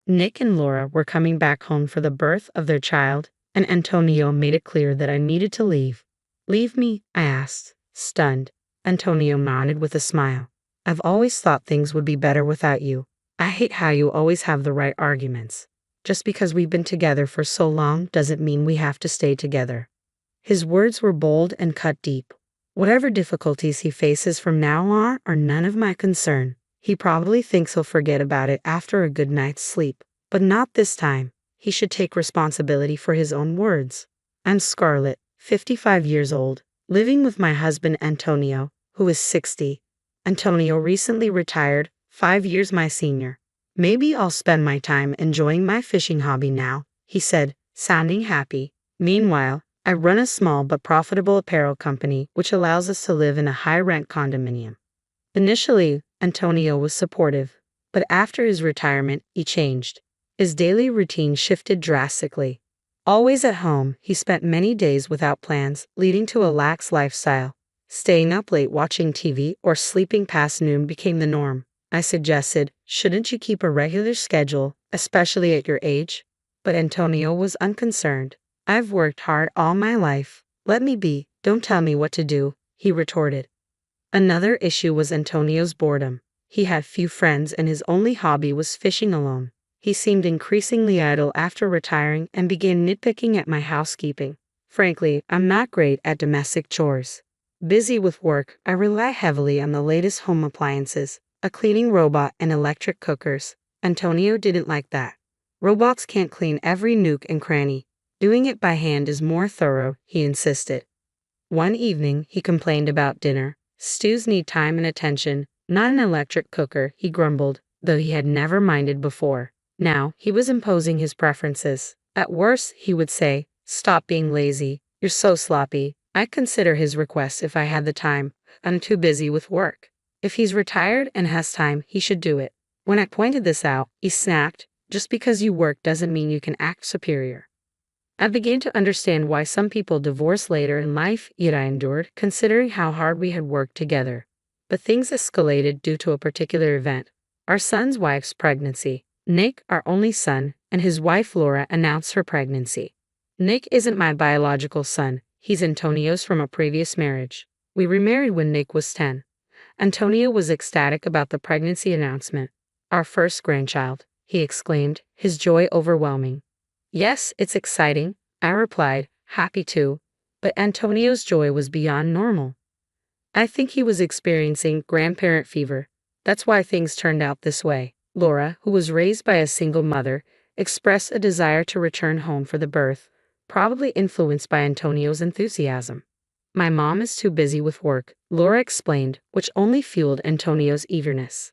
Nick and Laura were coming back home for the birth of their child, and Antonio made it clear that I needed to leave. Leave me? I asked, stunned. Antonio nodded with a smile. I've always thought things would be better without you. I hate how you always have the right arguments. Just because we've been together for so long doesn't mean we have to stay together. His words were bold and cut deep. Whatever difficulties he faces from now on are none of my concern. He probably thinks he'll forget about it after a good night's sleep. But not this time. He should take responsibility for his own words. I'm Scarlett, 55 years old, living with my husband Antonio, who is 60. Antonio recently retired, 5 years my senior. Maybe I'll spend my time enjoying my fishing hobby now, he said, sounding happy. Meanwhile, I run a small but profitable apparel company which allows us to live in a high-rent condominium. Initially, Antonio was supportive, but after his retirement, he changed. His daily routine shifted drastically. Always at home, he spent many days without plans, leading to a lax lifestyle. Staying up late watching TV or sleeping past noon became the norm. I suggested, shouldn't you keep a regular schedule, especially at your age? But Antonio was unconcerned. I've worked hard all my life. Let me be, don't tell me what to do, he retorted. Another issue was Antonio's boredom. He had few friends and his only hobby was fishing alone. He seemed increasingly idle after retiring and began nitpicking at my housekeeping. Frankly, I'm not great at domestic chores. Busy with work, I rely heavily on the latest home appliances, a cleaning robot and electric cookers. Antonio didn't like that. Robots can't clean every nook and cranny. Doing it by hand is more thorough, he insisted. One evening, he complained about dinner. Stews need time and attention, not an electric cooker, he grumbled, though he had never minded before. Now, he was imposing his preferences. At worst, he would say, stop being lazy, you're so sloppy. I'd consider his request if I had the time. I'm too busy with work. If he's retired and has time, he should do it. When I pointed this out, he snapped, just because you work doesn't mean you can act superior. I began to understand why some people divorce later in life, yet I endured, considering how hard we had worked together. But things escalated due to a particular event. Our son's wife's pregnancy. Nick, our only son, and his wife Laura announced her pregnancy. Nick isn't my biological son, he's Antonio's from a previous marriage. We remarried when Nick was 10. Antonio was ecstatic about the pregnancy announcement. Our first grandchild, he exclaimed, his joy overwhelming. Yes, it's exciting, I replied, happy too, but Antonio's joy was beyond normal. I think he was experiencing grandparent fever. That's why things turned out this way. Laura, who was raised by a single mother, expressed a desire to return home for the birth, probably influenced by Antonio's enthusiasm. My mom is too busy with work, Laura explained, which only fueled Antonio's eagerness.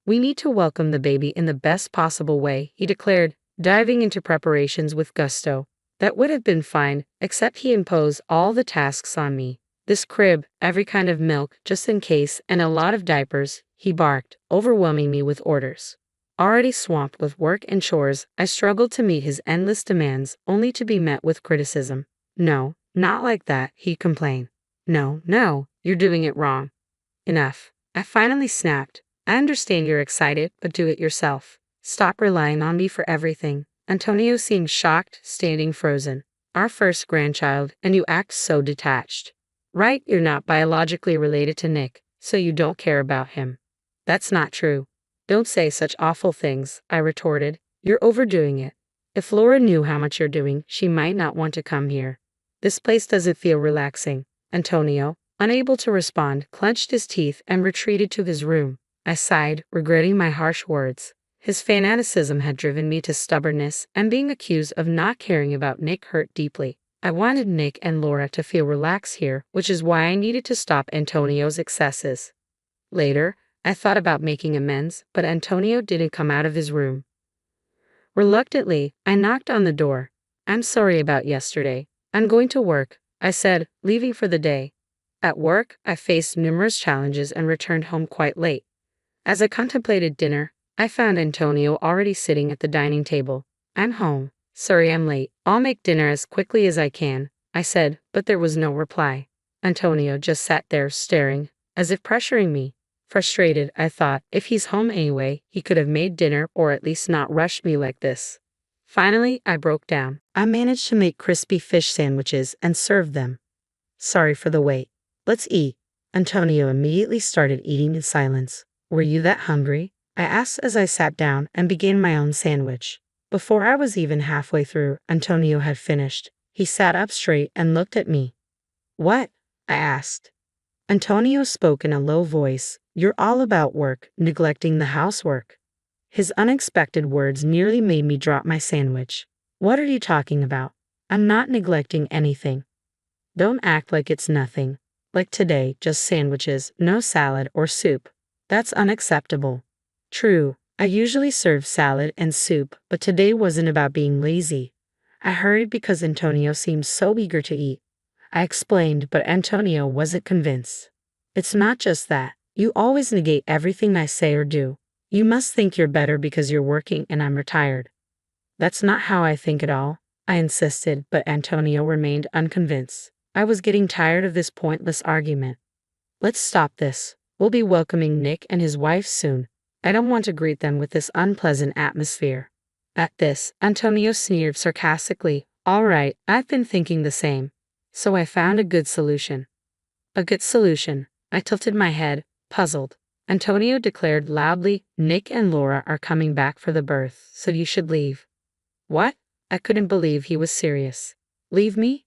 We need to welcome the baby in the best possible way, he declared, diving into preparations with gusto. That would have been fine, except he imposed all the tasks on me. This crib, every kind of milk, just in case, and a lot of diapers, he barked, overwhelming me with orders. Already swamped with work and chores, I struggled to meet his endless demands, only to be met with criticism. No, not like that, he complained. No, you're doing it wrong. Enough. I finally snapped. I understand you're excited, but do it yourself. Stop relying on me for everything. Antonio seemed shocked, standing frozen. Our first grandchild, and you act so detached. Right, you're not biologically related to Nick, so you don't care about him. That's not true. Don't say such awful things, I retorted. You're overdoing it. If Laura knew how much you're doing, she might not want to come here. This place doesn't feel relaxing. Antonio, unable to respond, clenched his teeth and retreated to his room. I sighed, regretting my harsh words. His fanaticism had driven me to stubbornness, and being accused of not caring about Nick hurt deeply. I wanted Nick and Laura to feel relaxed here, which is why I needed to stop Antonio's excesses. Later, I thought about making amends, but Antonio didn't come out of his room. Reluctantly, I knocked on the door. I'm sorry about yesterday. I'm going to work, I said, leaving for the day. At work, I faced numerous challenges and returned home quite late. As I contemplated dinner, I found Antonio already sitting at the dining table. I'm home. Sorry I'm late. I'll make dinner as quickly as I can, I said, but there was no reply. Antonio just sat there staring, as if pressuring me. Frustrated, I thought, if he's home anyway, he could have made dinner or at least not rushed me like this. Finally, I broke down. I managed to make crispy fish sandwiches and served them. Sorry for the wait. Let's eat. Antonio immediately started eating in silence. Were you that hungry? I asked as I sat down and began my own sandwich. Before I was even halfway through, Antonio had finished. He sat up straight and looked at me. What? I asked. Antonio spoke in a low voice. You're all about work, neglecting the housework. His unexpected words nearly made me drop my sandwich. What are you talking about? I'm not neglecting anything. Don't act like it's nothing. Like today, just sandwiches, no salad or soup. That's unacceptable. True, I usually serve salad and soup, but today wasn't about being lazy. I hurried because Antonio seemed so eager to eat. I explained, but Antonio wasn't convinced. It's not just that. You always negate everything I say or do. You must think you're better because you're working and I'm retired. That's not how I think at all, I insisted, but Antonio remained unconvinced. I was getting tired of this pointless argument. Let's stop this. We'll be welcoming Nick and his wife soon. I don't want to greet them with this unpleasant atmosphere. At this, Antonio sneered sarcastically. All right, I've been thinking the same. So I found a good solution. A good solution. I tilted my head, puzzled. Antonio declared loudly, Nick and Laura are coming back for the birth, so you should leave. What? I couldn't believe he was serious. Leave me?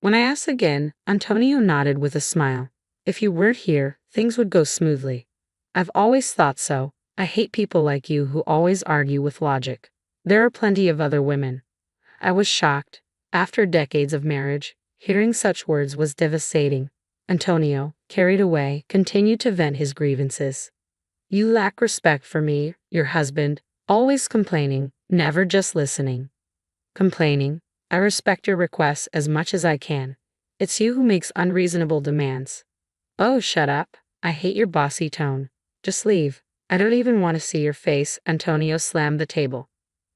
When I asked again, Antonio nodded with a smile. If you weren't here, things would go smoothly. I've always thought so. I hate people like you who always argue with logic. There are plenty of other women. I was shocked. After decades of marriage, hearing such words was devastating. Antonio, carried away, continued to vent his grievances. You lack respect for me, your husband, always complaining, never just listening. Complaining? I respect your requests as much as I can. It's you who makes unreasonable demands. Oh, shut up. I hate your bossy tone. Just leave. I don't even want to see your face. Antonio slammed the table.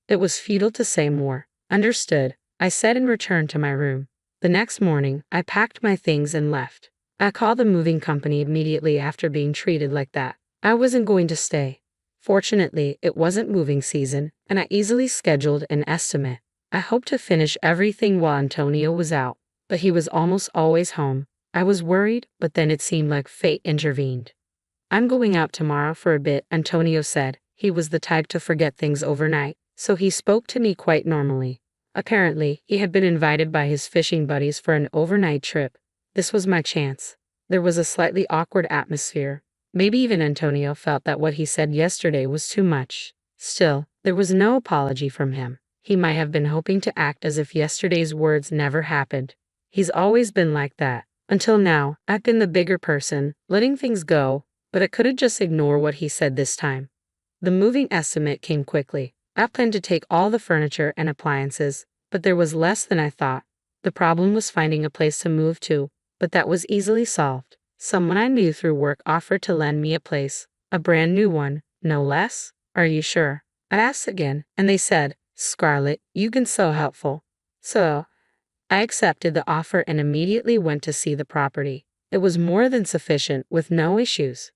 It was futile to say more. Understood, I said and returned to my room. The next morning, I packed my things and left. I called the moving company immediately after being treated like that. I wasn't going to stay. Fortunately, it wasn't moving season, and I easily scheduled an estimate. I hoped to finish everything while Antonio was out, but he was almost always home. I was worried, but then it seemed like fate intervened. I'm going out tomorrow for a bit, Antonio said. He was the type to forget things overnight, so he spoke to me quite normally. Apparently, he had been invited by his fishing buddies for an overnight trip. This was my chance. There was a slightly awkward atmosphere. Maybe even Antonio felt that what he said yesterday was too much. Still, there was no apology from him. He might have been hoping to act as if yesterday's words never happened. He's always been like that. Until now, I've been the bigger person, letting things go, but I couldn't just ignore what he said this time. The moving estimate came quickly. I planned to take all the furniture and appliances, but there was less than I thought. The problem was finding a place to move to, but that was easily solved. Someone I knew through work offered to lend me a place, a brand new one, no less. Are you sure? I asked again, and they said, Scarlett, you've been so helpful. So, I accepted the offer and immediately went to see the property. It was more than sufficient, with no issues.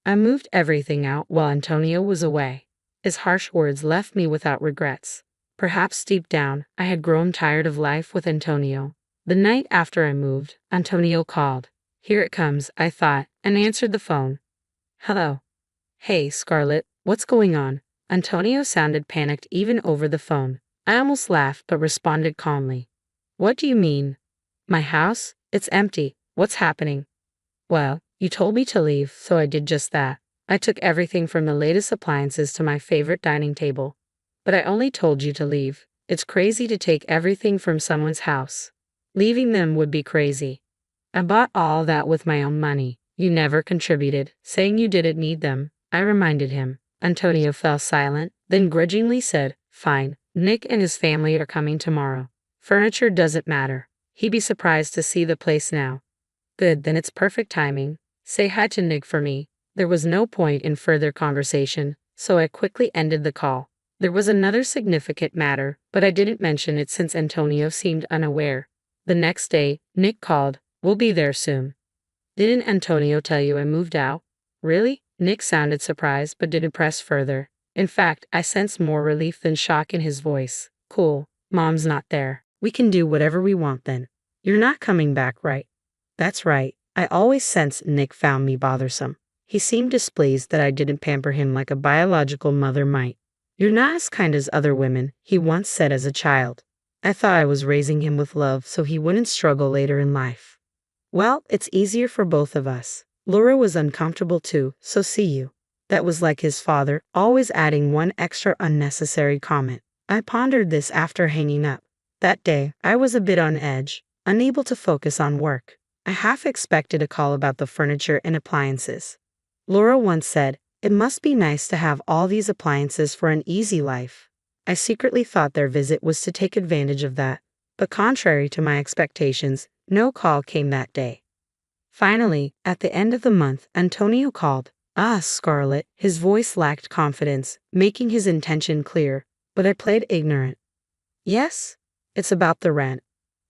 I moved everything out while Antonio was away. His harsh words left me without regrets. Perhaps deep down, I had grown tired of life with Antonio. The night after I moved, Antonio called. Here it comes, I thought, and answered the phone. Hello. Hey, Scarlett, what's going on? Antonio sounded panicked even over the phone. I almost laughed but responded calmly. What do you mean? My house? It's empty. What's happening? Well, you told me to leave, so I did just that. I took everything from the latest appliances to my favorite dining table. But I only told you to leave. It's crazy to take everything from someone's house. Leaving them would be crazy. I bought all that with my own money. You never contributed, saying you didn't need them. I reminded him. Antonio fell silent, then grudgingly said, Fine, Nick and his family are coming tomorrow. Furniture doesn't matter. He'd be surprised to see the place now. Good, then it's perfect timing. Say hi to Nick for me. There was no point in further conversation, so I quickly ended the call. There was another significant matter, but I didn't mention it since Antonio seemed unaware. The next day, Nick called. We'll be there soon. Didn't Antonio tell you I moved out? Really? Nick sounded surprised but didn't press further. In fact, I sensed more relief than shock in his voice. Cool. Mom's not there. We can do whatever we want then. You're not coming back, right? That's right. I always sensed Nick found me bothersome. He seemed displeased that I didn't pamper him like a biological mother might. You're not as kind as other women, he once said as a child. I thought I was raising him with love so he wouldn't struggle later in life. Well, it's easier for both of us. Laura was uncomfortable too, so see you. That was like his father, always adding one extra unnecessary comment. I pondered this after hanging up. That day, I was a bit on edge, unable to focus on work. I half expected a call about the furniture and appliances. Laura once said, "It must be nice to have all these appliances for an easy life." I secretly thought their visit was to take advantage of that, but contrary to my expectations, no call came that day. Finally, at the end of the month, Antonio called. "Ah, Scarlett." His voice lacked confidence, making his intention clear, but I played ignorant. "Yes? It's about the rent."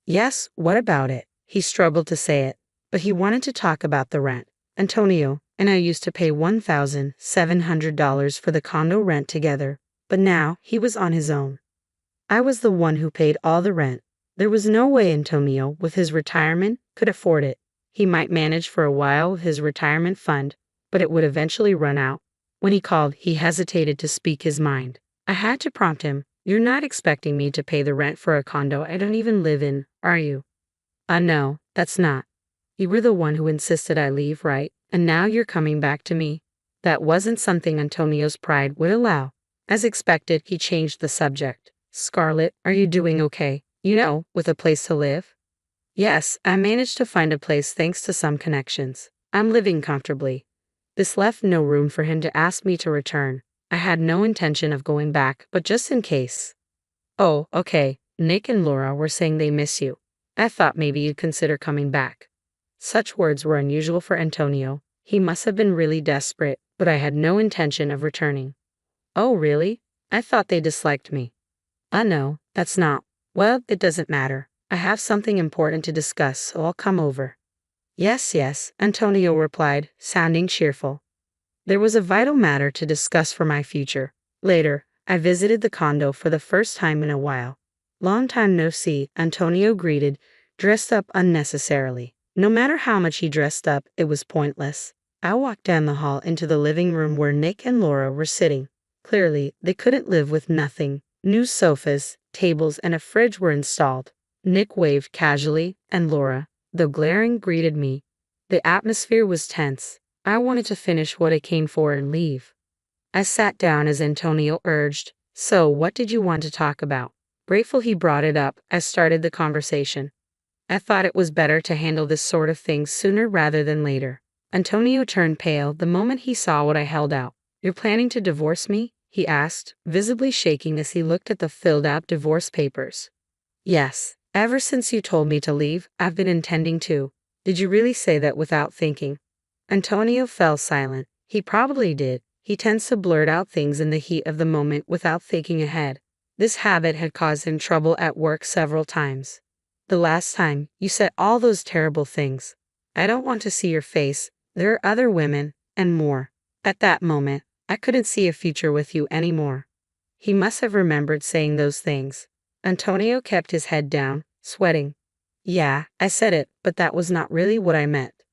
"Yes, what about it?" He struggled to say it, but he wanted to talk about the rent. Antonio and I used to pay $1,700 for the condo rent together, but now he was on his own. I was the one who paid all the rent. There was no way Antonio, with his retirement, could afford it. He might manage for a while with his retirement fund, but it would eventually run out. When he called, he hesitated to speak his mind. I had to prompt him. "You're not expecting me to pay the rent for a condo I don't even live in, are you?" No, that's not. You were the one who insisted I leave, right? And now you're coming back to me." That wasn't something Antonio's pride would allow. As expected, he changed the subject. "Scarlett, are you doing okay? With a place to live?" "Yes, I managed to find a place thanks to some connections. I'm living comfortably." This left no room for him to ask me to return. I had no intention of going back, but just in case. "Oh, okay. Nick and Laura were saying they miss you. I thought maybe you'd consider coming back." Such words were unusual for Antonio. He must have been really desperate, but I had no intention of returning. "Oh, really? I thought they disliked me." No, that's not. Well, it doesn't matter. I have something important to discuss, so I'll come over." Yes, Antonio replied, sounding cheerful. There was a vital matter to discuss for my future. Later, I visited the condo for the first time in a while. "Long time no see," Antonio greeted, dressed up unnecessarily. No matter how much he dressed up, it was pointless. I walked down the hall into the living room where Nick and Laura were sitting. Clearly, they couldn't live with nothing. New sofas, tables, and a fridge were installed. Nick waved casually, and Laura, though glaring, greeted me. The atmosphere was tense. I wanted to finish what I came for and leave. I sat down as Antonio urged. "So, what did you want to talk about?" Grateful he brought it up, I started the conversation. I thought it was better to handle this sort of thing sooner rather than later. Antonio turned pale the moment he saw what I held out. "You're planning to divorce me?" he asked, visibly shaking as he looked at the filled-out divorce papers. "Yes. Ever since you told me to leave, I've been intending to." "Did you really say that without thinking?" Antonio fell silent. He probably did. He tends to blurt out things in the heat of the moment without thinking ahead. This habit had caused him trouble at work several times. "The last time, you said all those terrible things. I don't want to see your face. There are other women, and more." At that moment, I couldn't see a future with you anymore. He must have remembered saying those things. Antonio kept his head down, sweating. "Yeah, I said it, but that was not really what I meant."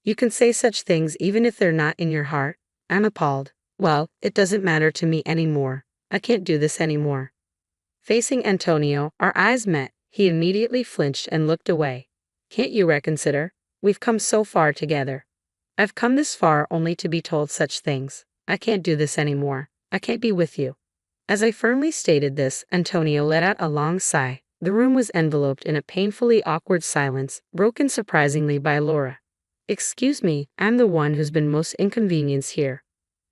"You can say such things even if they're not in your heart." I'm appalled. "Well, it doesn't matter to me anymore. I can't do this anymore." Facing Antonio, our eyes met. He immediately flinched and looked away. "Can't you reconsider? We've come so far together." "I've come this far only to be told such things. I can't do this anymore. I can't be with you." As I firmly stated this, Antonio let out a long sigh. The room was enveloped in a painfully awkward silence, broken surprisingly by Laura. "Excuse me, I'm the one who's been most inconvenienced here."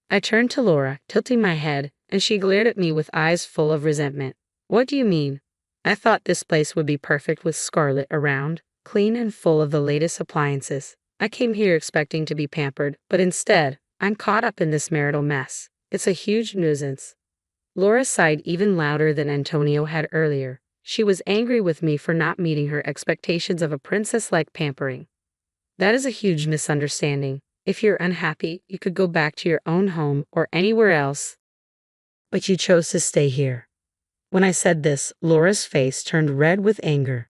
I turned to Laura, tilting my head, and she glared at me with eyes full of resentment. "What do you mean?" "I thought this place would be perfect with Scarlett around, clean and full of the latest appliances. I came here expecting to be pampered, but instead, I'm caught up in this marital mess. It's a huge nuisance." Laura sighed even louder than Antonio had earlier. She was angry with me for not meeting her expectations of a princess-like pampering. "That is a huge misunderstanding. If you're unhappy, you could go back to your own home or anywhere else. But you chose to stay here. When I said this, Laura's face turned red with anger.